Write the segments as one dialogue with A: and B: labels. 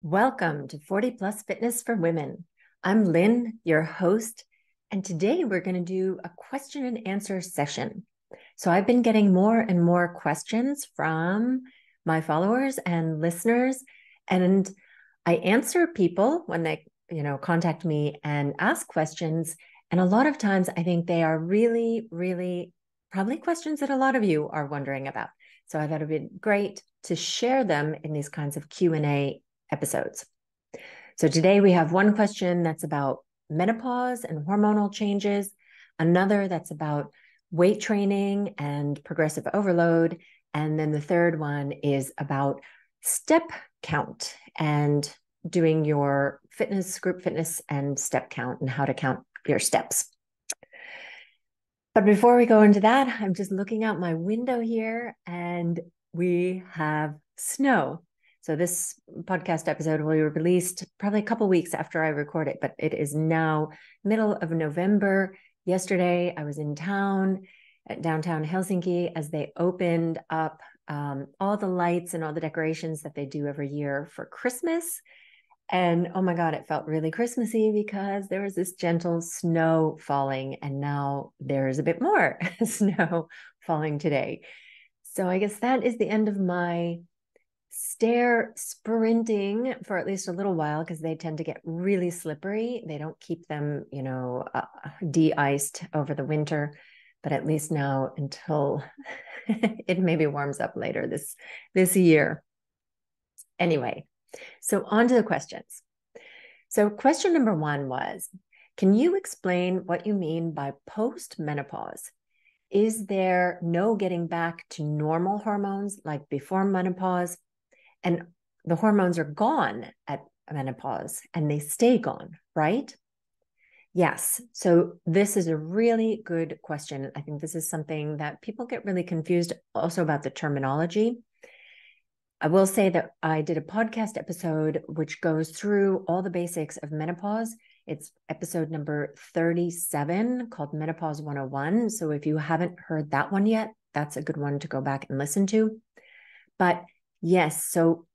A: Welcome to 40 Plus Fitness for Women. I'm Lynn, your host, and today we're going to do a question and answer session. So I've been getting more and more questions from my followers and listeners, and I answer people when they, contact me and ask questions. And a lot of times I think they are really, really probably questions that a lot of you are wondering about. So I thought it'd be great to share them in these kinds of Q&A episodes. So today we have one question that's about menopause and hormonal changes, another that's about weight training and progressive overload, and then the third one is about step count and doing your fitness, group fitness and step count and how to count your steps. But before we go into that, I'm just looking out my window here and we have snow. So this podcast episode will be released probably a couple weeks after I record it, but it is now middle of November. Yesterday, I was in town at downtown Helsinki as they opened up all the lights and all the decorations that they do every year for Christmas. And oh my God, it felt really Christmassy because there was this gentle snow falling, and now there's a bit more snow falling today. So I guess that is the end of my stair sprinting for at least a little while because they tend to get really slippery. They don't keep them, de-iced over the winter, but at least now until it maybe warms up later this year. Anyway, so on to the questions. So question number one was, can you explain what you mean by post-menopause? Is there no getting back to normal hormones like before menopause? And the hormones are gone at menopause and they stay gone, right? Yes. So this is a really good question. I think this is something that people get really confused also about the terminology. I will say that I did a podcast episode which goes through all the basics of menopause. It's episode number 37 called Menopause 101. So if you haven't heard that one yet, that's a good one to go back and listen to. But yes, so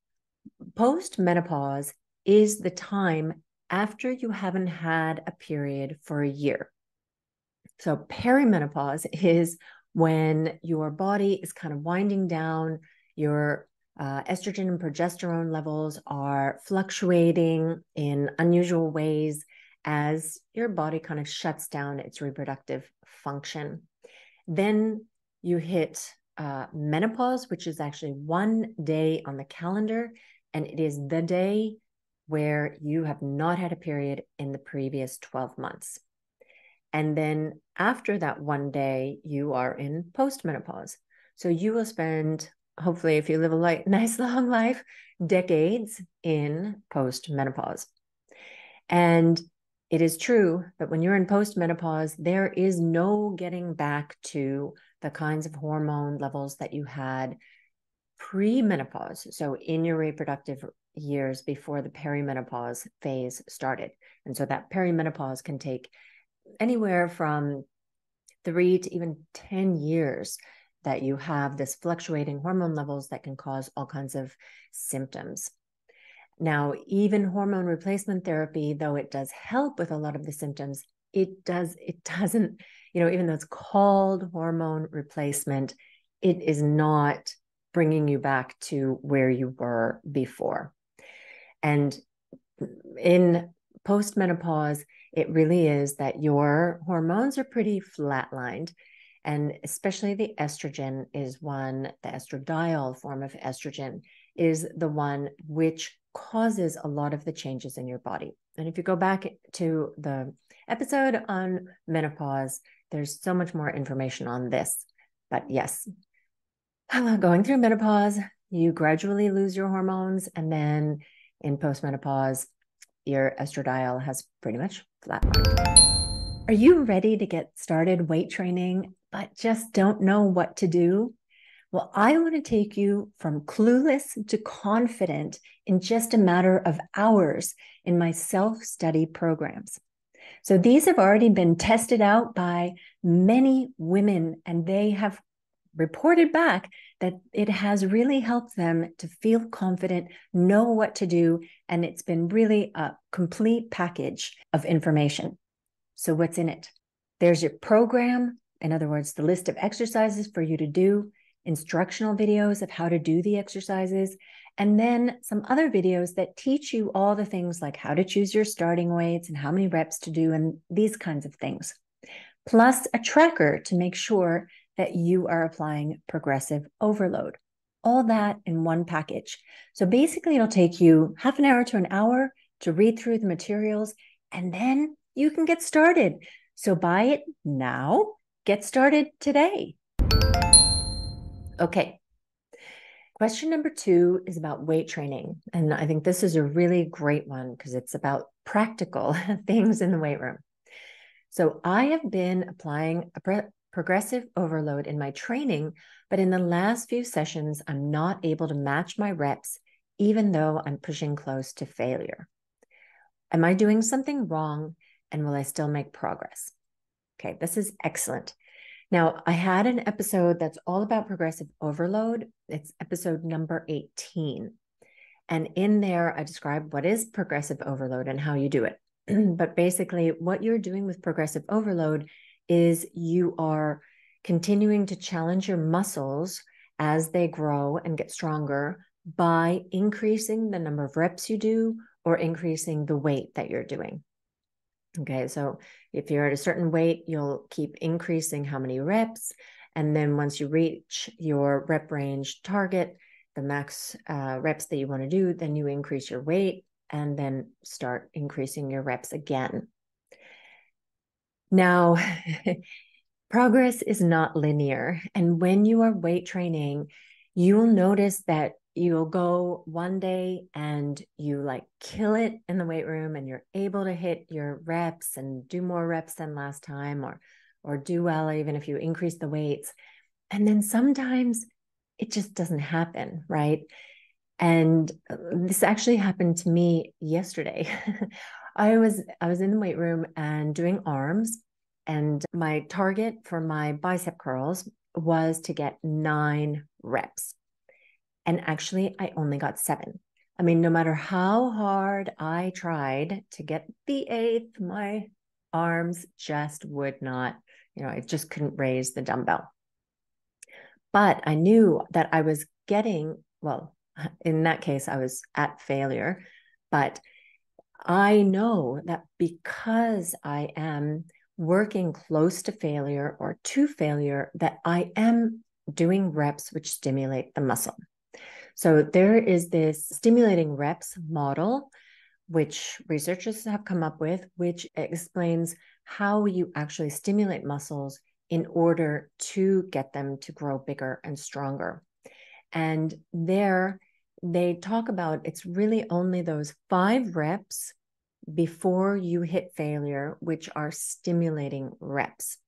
A: post-menopause is the time after you haven't had a period for a year. So perimenopause is when your body is kind of winding down, your estrogen and progesterone levels are fluctuating in unusual ways as your body kind of shuts down its reproductive function. Then you hit menopause, which is actually one day on the calendar, and it is the day where you have not had a period in the previous 12 months. And then after that one day, you are in postmenopause. So you will spend, hopefully, if you live a nice long life, decades in postmenopause. And it is true that when you're in postmenopause, there is no getting back to the kinds of hormone levels that you had pre-menopause. So in your reproductive years before the perimenopause phase started. And so that perimenopause can take anywhere from 3 to even 10 years that you have this fluctuating hormone levels that can cause all kinds of symptoms. Now, even hormone replacement therapy, though it does help with a lot of the symptoms, it doesn't, even though it's called hormone replacement, it is not bringing you back to where you were before. And in postmenopause, it really is that your hormones are pretty flatlined. And especially the estrogen is one, the estradiol form of estrogen is the one which causes a lot of the changes in your body. And if you go back to the episode on menopause, there's so much more information on this. But yes, going through menopause, you gradually lose your hormones. And then in postmenopause, your estradiol has pretty much flatlined. Are you ready to get started weight training, but just don't know what to do? Well, I want to take you from clueless to confident in just a matter of hours in my self-study programs. So these have already been tested out by many women, and they have reported back that it has really helped them to feel confident, know what to do, and it's been really a complete package of information. So what's in it? There's your program, in other words, the list of exercises for you to do, instructional videos of how to do the exercises, and then some other videos that teach you all the things like how to choose your starting weights and how many reps to do and these kinds of things. Plus a tracker to make sure that you are applying progressive overload. All that in one package. So basically, it'll take you half an hour to an hour to read through the materials, and then you can get started. So buy it now. Get started today. Okay. Question number 2 is about weight training. And I think this is a really great one because it's about practical things in the weight room. So I have been applying a progressive overload in my training, but in the last few sessions, I'm not able to match my reps, even though I'm pushing close to failure. Am I doing something wrong? And will I still make progress? Okay, this is excellent. Now, I had an episode that's all about progressive overload. It's episode number 18. And in there, I describe what is progressive overload and how you do it. But basically, what you're doing with progressive overload is you are continuing to challenge your muscles as they grow and get stronger by increasing the number of reps you do or increasing the weight that you're doing. Okay, so if you're at a certain weight, you'll keep increasing how many reps. And then once you reach your rep range target, the max reps that you want to do, then you increase your weight and then start increasing your reps again. Now, progress is not linear. And when you are weight training, you will notice that you'll go one day and you like kill it in the weight room and you're able to hit your reps and do more reps than last time or do well even if you increase the weights. And then sometimes it just doesn't happen, right? And this actually happened to me yesterday. I was in the weight room and doing arms, and my target for my bicep curls was to get 9 reps. And actually, I only got 7. I mean, no matter how hard I tried to get the 8th, my arms just would not, I just couldn't raise the dumbbell. But I knew that I was getting, well, in that case, I was at failure. But I know that because I am working close to failure or to failure, that I am doing reps which stimulate the muscle. So there is this stimulating reps model, which researchers have come up with, which explains how you actually stimulate muscles in order to get them to grow bigger and stronger. And there they talk about it's really only those 5 reps before you hit failure, which are stimulating reps.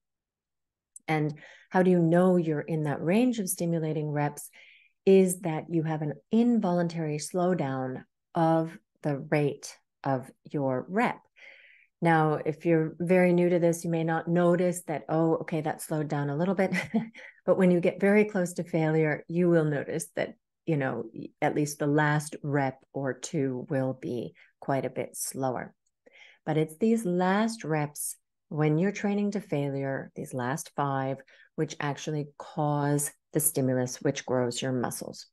A: And how do you know you're in that range of stimulating reps? Is that you have an involuntary slowdown of the rate of your rep. Now, if you're very new to this, you may not notice that, oh, okay, that slowed down a little bit. But when you get very close to failure, you will notice that, at least the last rep or 2 will be quite a bit slower. But it's these last reps when you're training to failure, these last 5, which actually cause the stimulus, which grows your muscles.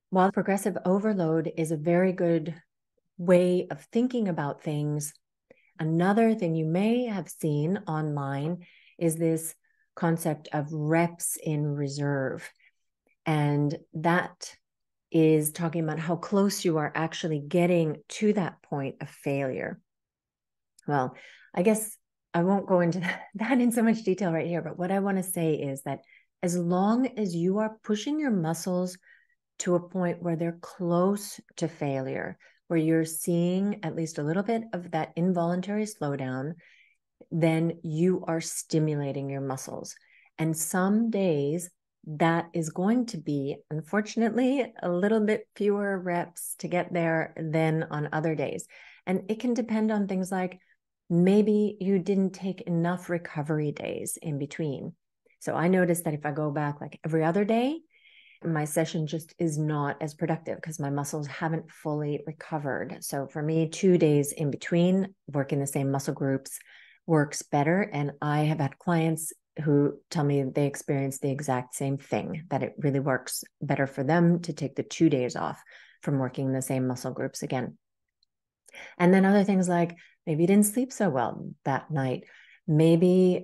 A: While progressive overload is a very good way of thinking about things, another thing you may have seen online is this concept of reps in reserve. And that is talking about how close you are actually getting to that point of failure. Well, I guess I won't go into that in so much detail right here, but what I want to say is that as long as you are pushing your muscles to a point where they're close to failure, where you're seeing at least a little bit of that involuntary slowdown, then you are stimulating your muscles. And some days that is going to be, unfortunately, a little bit fewer reps to get there than on other days. And it can depend on things like maybe you didn't take enough recovery days in between. So I noticed that if I go back like every other day, my session just is not as productive because my muscles haven't fully recovered. So for me, 2 days in between working the same muscle groups works better. And I have had clients who tell me they experience the exact same thing, that it really works better for them to take the 2 days off from working the same muscle groups again. And then other things like maybe you didn't sleep so well that night. Maybe,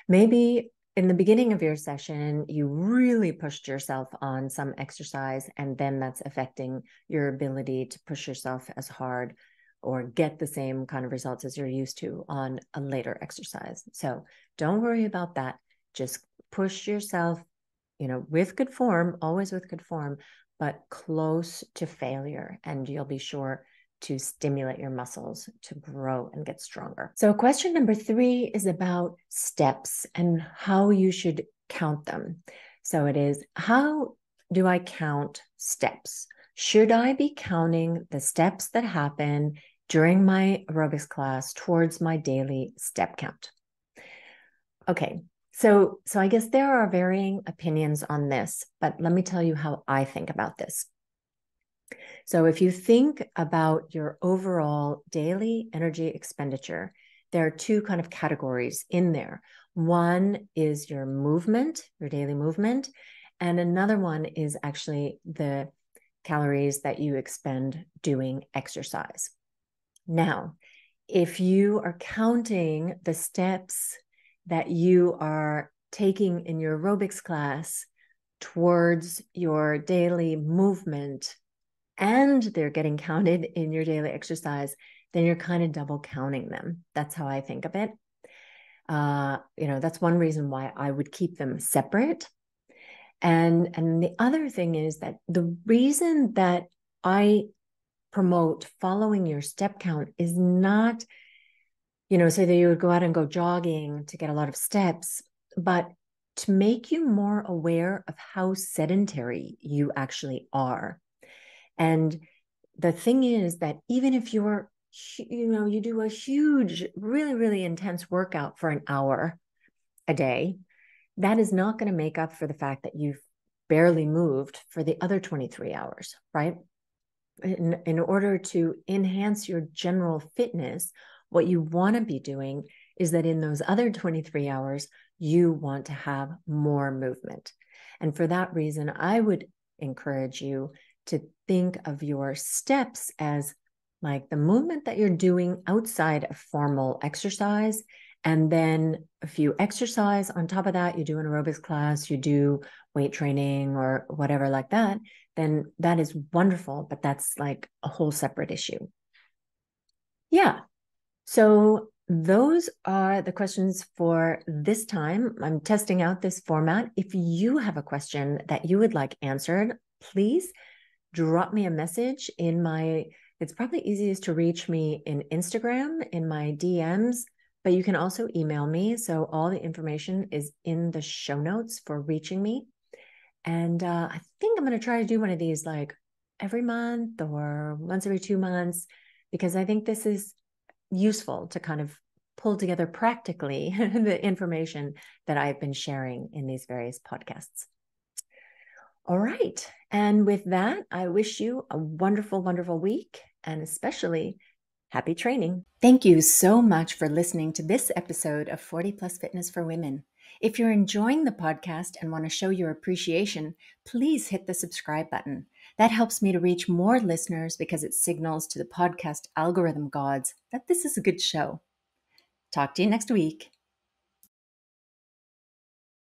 A: maybe in the beginning of your session, you really pushed yourself on some exercise, and then that's affecting your ability to push yourself as hard or get the same kind of results as you're used to on a later exercise. So don't worry about that. Just push yourself, with good form, always with good form, but close to failure, and you'll be sure to stimulate your muscles to grow and get stronger. So question number 3 is about steps and how you should count them. So it is, how do I count steps? Should I be counting the steps that happen during my aerobics class towards my daily step count? Okay, so I guess there are varying opinions on this, but let me tell you how I think about this. So if you think about your overall daily energy expenditure, there are 2 kind of categories in there. One is your movement, your daily movement, and another one is actually the calories that you expend doing exercise. Now, if you are counting the steps that you are taking in your aerobics class towards your daily movement, and they're getting counted in your daily exercise, then you're kind of double counting them. That's how I think of it. That's one reason why I would keep them separate. And the other thing is that the reason that I promote following your step count is not, so that you would go out and go jogging to get a lot of steps, but to make you more aware of how sedentary you actually are. And the thing is that even if you do a huge, really, really intense workout for an hour a day, that is not going to make up for the fact that you've barely moved for the other 23 hours, right? In order to enhance your general fitness, what you want to be doing is that in those other 23 hours, you want to have more movement. And for that reason, I would encourage you to think of your steps as like the movement that you're doing outside of formal exercise. And then if you exercise on top of that, you do an aerobics class, you do weight training or whatever like that, then that is wonderful, but that's like a whole separate issue. Yeah. So those are the questions for this time. I'm testing out this format. If you have a question that you would like answered, please drop me a message it's probably easiest to reach me in Instagram, in my DMs, but you can also email me. So all the information is in the show notes for reaching me. And I think I'm going to try to do one of these like every month or once every 2 months, because I think this is useful to kind of pull together practically the information that I've been sharing in these various podcasts. All right. And with that, I wish you a wonderful, wonderful week, and especially happy training. Thank you so much for listening to this episode of 40 Plus Fitness for Women. If you're enjoying the podcast and want to show your appreciation, please hit the subscribe button. That helps me to reach more listeners because it signals to the podcast algorithm gods that this is a good show. Talk to you next week.